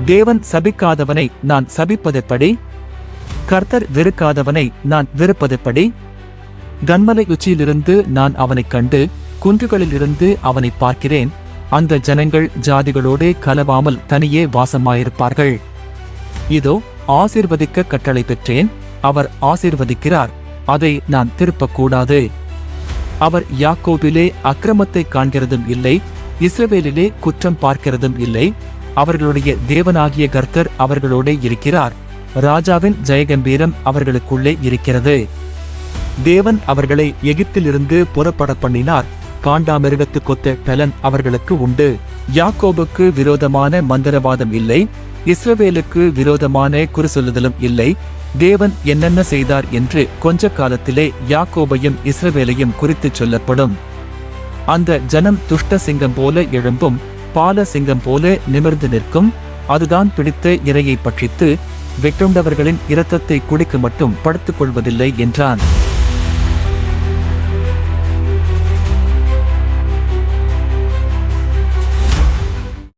தேவன் சபிக்காதவனை நான் சபிப்பதெப்படி? கர்த்தர் வெறுக்காதவனை நான் வெறுப்பதெப்படி? கன்மலை உச்சியிலிருந்து நான் அவனைக் கண்டு குன்றுகளிலிருந்து அவனை பார்க்கிறேன். அந்த ஜனங்கள் ஜாதிகளோடே கலவாமல் தனியே வாசமாயிருப்பார்கள். இதோ ஆசீர்வதிக்க கட்டளை பெற்றேன், அவர் ஆசீர்வதிக்கிறார், அதை நான் திருப்பக்கூடாது. அவர் யாக்கோபிலே அக்கிரமத்தை காண்கிறதும் இல்லை, இஸ்ரவேலிலே குற்றம் பார்க்கிறதும் இல்லை. அவர்களுடைய தேவனாகிய கர்த்தர் அவர்களோடே இருக்கிறார். ராஜாவின் ஜெயகம்பீரம் அவர்களுக்குள்ளே இருக்கிறது. தேவன் அவர்களை எகிப்திலிருந்து புறப்பட பண்ணினார். காண்டாமிருகத்து கொத்த பலன் அவர்களுக்கு உண்டு. யாக்கோபுக்கு விரோதமான மந்திரவாதம் இல்லை, இஸ்ரவேலுக்கு விரோதமான குறிசொல்லுதலும் இல்லை. தேவன் என்னென்ன செய்தார் என்று கொஞ்ச காலத்திலே யாக்கோபையும் இஸ்ரவேலையும் குறித்துச் சொல்லப்படும். அந்த ஜனம் துஷ்ட சிங்கம் போல எழும்பும், பால சிங்கம் போல நிமிர்ந்து நிற்கும். அதுதான் பிடித்த இரையை பட்சித்து வெட்டுண்டவர்களின் இரத்தத்தை குடிக்க மட்டும் படுத்துக் கொள்வதில்லை என்றான்.